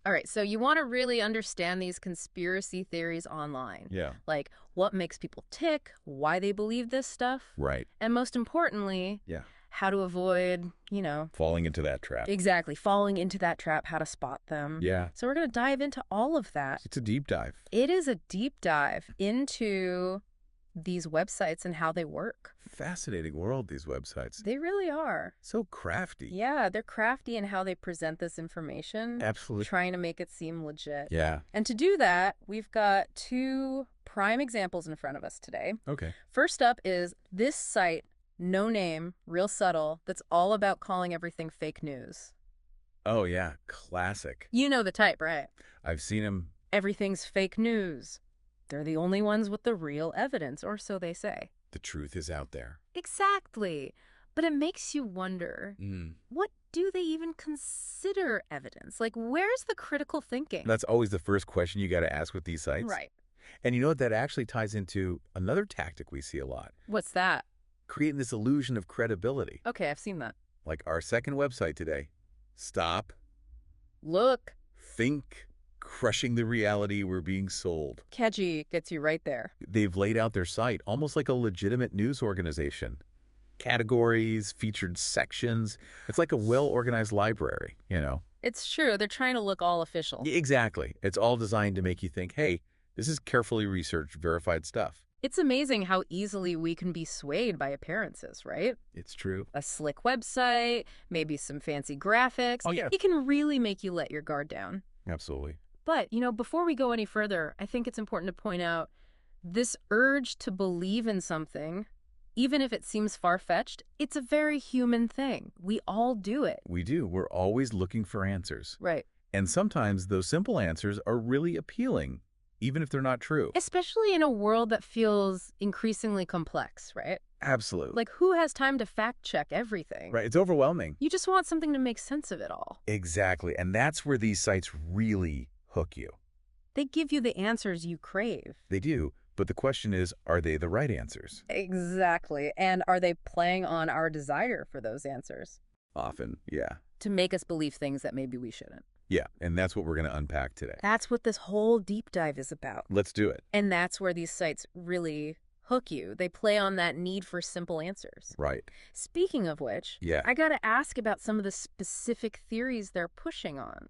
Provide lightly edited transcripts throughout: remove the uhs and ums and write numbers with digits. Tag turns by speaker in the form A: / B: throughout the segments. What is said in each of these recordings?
A: All right, so you want to really understand these conspiracy theories online.
B: Yeah.
A: Like what makes people tick, why they believe this stuff,
B: Right.
A: and most importantly,
B: Yeah.
A: how to avoid,
B: Falling into that trap.
A: exactly, falling into that trap, how to spot them.
B: Yeah.
A: So we're going to dive into all of that.
B: It's a deep dive.
A: It is a deep dive into these websites and how they work.
B: Fascinating world, these websites.
A: They really are.
B: So crafty.
A: Yeah, they're crafty in how they present this information.
B: Absolutely.
A: Trying to make it seem legit.
B: Yeah.
A: And to do that, we've got two prime examples in front of us today.
B: Okay.
A: First up is this site, no name, real subtle, that's all about calling everything fake news.
B: Oh, yeah. Classic.
A: You know the type, right?
B: I've seen him.
A: Everything's fake news. They're the only ones with the real evidence, or so they say.
B: The truth is out there.
A: Exactly. But it makes you wonder, what do they even consider evidence? Like, where's the critical thinking?
B: That's always the first question you got to ask with these sites.
A: Right.
B: And you know what? That actually ties into another tactic we see a lot.
A: What's that?
B: Creating this illusion of credibility.
A: Okay, I've seen that.
B: Like our second website today. Stop.
A: Look.
B: Think. Crushing the reality we're being sold.
A: Catchy gets you right there.
B: They've laid out their site almost like a legitimate news organization. Categories, featured sections. It's like a well-organized library,
A: It's true. They're trying to look all official.
B: Exactly. It's all designed to make you think, hey, this is carefully researched, verified stuff.
A: It's amazing how easily we can be swayed by appearances, right?
B: It's true.
A: A slick website, maybe some fancy graphics.
B: Oh, yeah.
A: It can really make you let your guard down.
B: Absolutely.
A: But, before we go any further, I think it's important to point out this urge to believe in something, even if it seems far-fetched, it's a very human thing. We all do it.
B: We do. We're always looking for answers.
A: Right.
B: And sometimes those simple answers are really appealing, even if they're not true.
A: Especially in a world that feels increasingly complex, right?
B: Absolutely.
A: Like, who has time to fact-check everything?
B: Right. It's overwhelming.
A: You just want something to make sense of it all.
B: Exactly. And that's where these sites really hook you.
A: They give you the answers you crave.
B: They do. But the question is, are they the right answers?
A: Exactly. And are they playing on our desire for those answers?
B: Often, yeah.
A: To make us believe things that maybe we shouldn't.
B: Yeah, and that's what we're going to unpack today.
A: That's what this whole deep dive is about.
B: Let's do it.
A: And that's where these sites really hook you. They play on that need for simple answers.
B: Right.
A: Speaking of which,
B: Yeah.
A: I got to ask about some of the specific theories they're pushing on.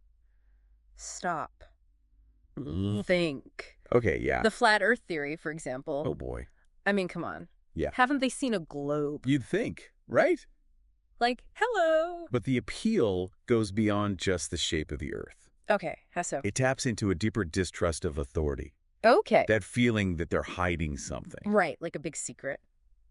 A: Stop. Think.
B: Okay, yeah.
A: The flat earth theory, for example.
B: Oh, boy.
A: I mean, come on.
B: Yeah.
A: Haven't they seen a globe?
B: You'd think, right?
A: Like, hello.
B: But the appeal goes beyond just the shape of the Earth.
A: Okay, how so?
B: It taps into a deeper distrust of authority.
A: Okay.
B: That feeling that they're hiding something.
A: Right, like a big secret.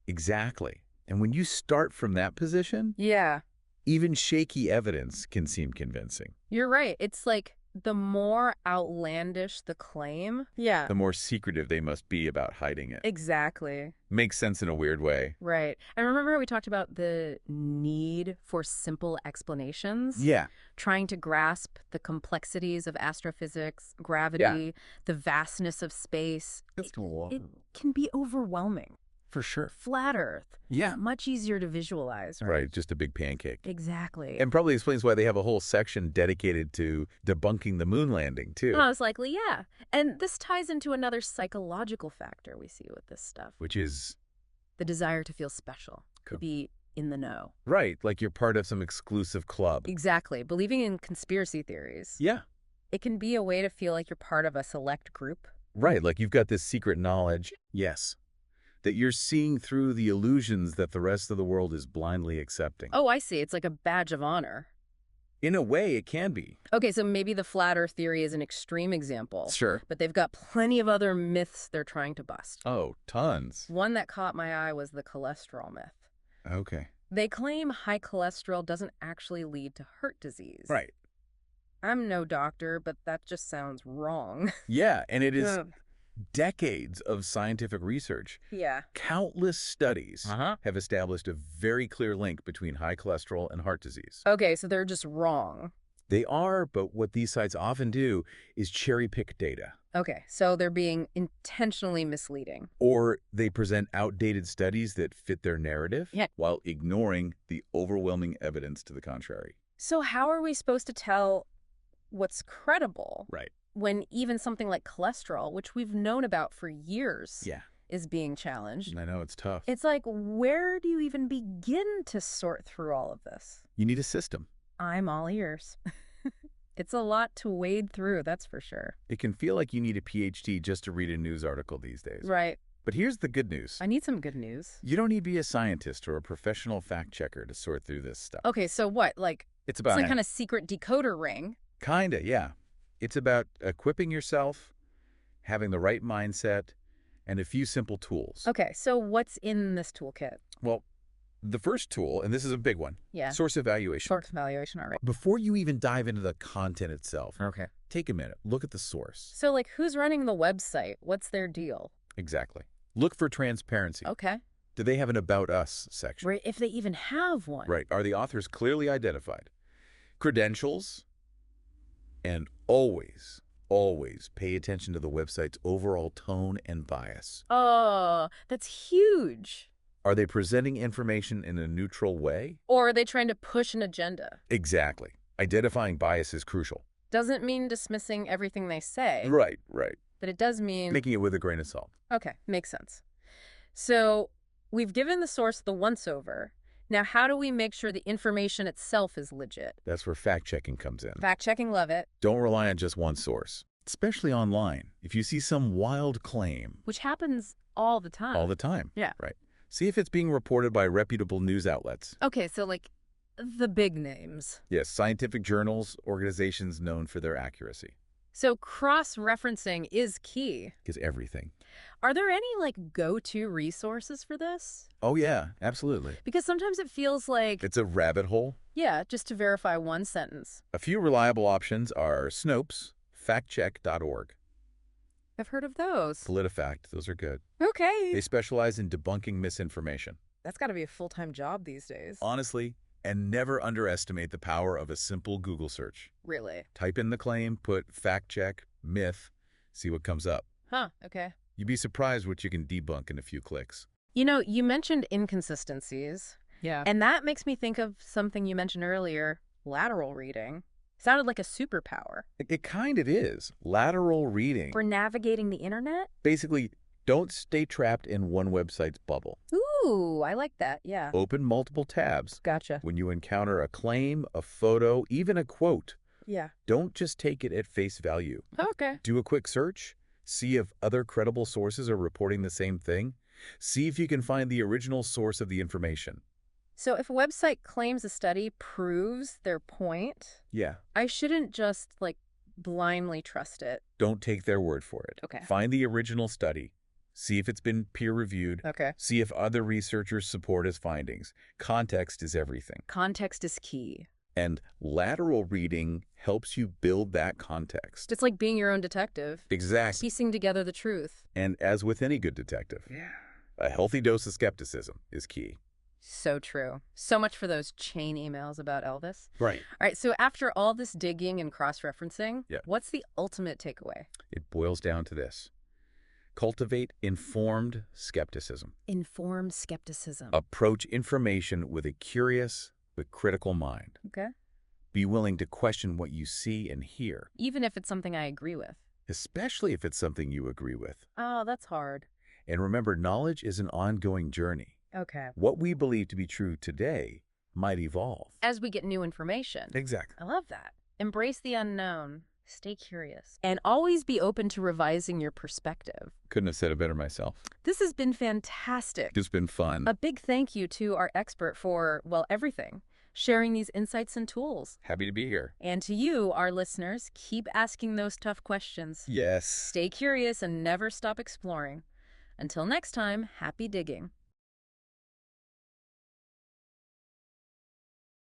B: Exactly. And when you start from that position,
A: Yeah,
B: even shaky evidence can seem convincing.
A: you're right. It's like the more outlandish the claim. Yeah,
B: The more secretive they must be about hiding it.
A: exactly.
B: Makes sense in a weird way.
A: Right. And remember how we talked about the need for simple explanations?
B: Yeah.
A: Trying to grasp the complexities of astrophysics, gravity, the vastness of space. It can be overwhelming.
B: For sure.
A: Flat Earth.
B: Yeah.
A: Much easier to visualize.
B: Right, just a big pancake.
A: Exactly.
B: And probably explains why they have a whole section dedicated to debunking the moon landing, too.
A: Most likely, yeah. And this ties into another psychological factor we see with this stuff.
B: Which is...
A: The desire to feel special,
B: Cool.
A: to be in the know.
B: Right, like you're part of some exclusive club.
A: Exactly. Believing in conspiracy theories.
B: Yeah.
A: It can be a way to feel like you're part of a select group.
B: Right, like you've got this secret knowledge. Yes. That you're seeing through the illusions that the rest of the world is blindly accepting.
A: Oh, I see. It's like a badge of honor.
B: In a way, it can be.
A: Okay, so maybe the flat earth theory is an extreme example.
B: Sure.
A: But they've got plenty of other myths they're trying to bust.
B: Oh, tons.
A: One that caught my eye was the cholesterol myth.
B: Okay.
A: They claim high cholesterol doesn't actually lead to heart disease.
B: Right.
A: I'm no doctor, but that just sounds wrong.
B: Yeah, and it is
A: Ugh.
B: decades of scientific research.
A: Yeah.
B: Countless studies
A: Uh-huh.
B: have established a very clear link between high cholesterol and heart disease.
A: Okay, so they're just wrong.
B: They are, but what these sites often do is cherry pick data.
A: Okay, so they're being intentionally misleading.
B: Or they present outdated studies that fit their narrative
A: Yeah.
B: while ignoring the overwhelming evidence to the contrary.
A: So how are we supposed to tell what's credible
B: Right.
A: when even something like cholesterol, which we've known about for years,
B: Yeah.
A: is being challenged.
B: I know, it's tough.
A: It's like, where do you even begin to sort through all of this?
B: You need a system.
A: I'm all ears. It's a lot to wade through, that's for sure.
B: It can feel like you need a PhD just to read a news article these days.
A: Right.
B: But here's the good news.
A: I need some good news.
B: You don't need to be a scientist or a professional fact checker to sort through this stuff.
A: Okay, so what? Like,
B: It's about
A: some kind of secret decoder ring?
B: Kinda, yeah. It's about equipping yourself, having the right mindset, and a few simple tools.
A: Okay, so what's in this toolkit?
B: Well, the first tool, and this is a big one,
A: Yeah.
B: source evaluation.
A: Source evaluation, all right.
B: Before you even dive into the content itself,
A: Okay.
B: take a minute. Look at the source.
A: So, like, who's running the website? What's their deal?
B: Exactly. Look for transparency.
A: Okay.
B: Do they have an About Us section?
A: Right, if they even have one.
B: Right. Are the authors clearly identified? Credentials. And always, always pay attention to the website's overall tone and bias.
A: Oh, that's huge.
B: Are they presenting information in a neutral way?
A: Or are they trying to push an agenda?
B: Exactly. Identifying bias is crucial.
A: Doesn't mean dismissing everything they say,
B: Right, right.
A: but it does mean...
B: Making it with a grain of salt.
A: Okay, makes sense. So we've given the source the once-over. Now, how do we make sure the information itself is legit?
B: That's where fact-checking comes in.
A: Fact-checking, love it.
B: Don't rely on just one source, especially online. If you see some wild claim...
A: Which happens all the time.
B: All the time.
A: Yeah.
B: Right. See if it's being reported by reputable news outlets.
A: Okay, so like the big names.
B: Yes, scientific journals, organizations known for their accuracy.
A: So cross-referencing is key.
B: Is everything.
A: Are there any like go-to resources for this?
B: Oh, yeah, absolutely.
A: Because sometimes it feels like,
B: It's a rabbit hole.
A: yeah, just to verify one sentence.
B: A few reliable options are Snopes, factcheck.org,
A: I've heard of those.
B: PolitiFact, those are good.
A: Okay.
B: They specialize in debunking misinformation.
A: That's got to be a full-time job these days.
B: Honestly, and never underestimate the power of a simple Google search.
A: Really?
B: Type in the claim, put fact check, myth, see what comes up.
A: Huh, okay.
B: You'd be surprised what you can debunk in a few clicks.
A: You know, you mentioned inconsistencies.
C: Yeah.
A: And that makes me think of something you mentioned earlier, lateral reading. Sounded like a superpower.
B: It kind of is. Lateral reading.
A: For navigating the internet?
B: Basically, don't stay trapped in one website's bubble.
A: Ooh, I like that, yeah.
B: Open multiple tabs.
A: Gotcha.
B: When you encounter a claim, a photo, even a quote,
A: Yeah.
B: don't just take it at face value.
A: Okay.
B: Do a quick search. See if other credible sources are reporting the same thing. See if you can find the original source of the information.
A: So if a website claims a study proves their point,
B: Yeah.
A: I shouldn't just, like, blindly trust it.
B: Don't take their word for it.
A: Okay.
B: Find the original study. See if it's been peer-reviewed.
A: Okay.
B: See if other researchers support his findings. Context is everything.
A: Context is key.
B: And lateral reading helps you build that context.
A: It's like being your own detective,
B: Exactly.
A: piecing together the truth.
B: And as with any good detective, a healthy dose of skepticism is key.
A: So true. So much for those chain emails about Elvis.
B: Right.
A: All right, so after all this digging and cross-referencing,
B: Yeah.
A: what's the ultimate takeaway?
B: It boils down to this. Cultivate informed skepticism.
A: Informed skepticism.
B: Approach information with a curious but critical mind.
A: Okay.
B: Be willing to question what you see and hear,
A: Even if it's something I agree with.
B: especially if it's something you agree with.
A: Oh, that's hard.
B: And remember, knowledge is an ongoing journey.
A: Okay.
B: What we believe to be true today might evolve.
A: As we get new information.
B: Exactly.
A: I love that. Embrace the unknown. Stay curious. And always be open to revising your perspective.
B: Couldn't have said it better myself.
A: This has been fantastic.
B: It's been fun.
A: A big thank you to our expert for, well, everything. Sharing these insights and tools.
B: Happy to be here.
A: And to you, our listeners, keep asking those tough questions.
B: Yes.
A: Stay curious and never stop exploring. Until next time, happy digging.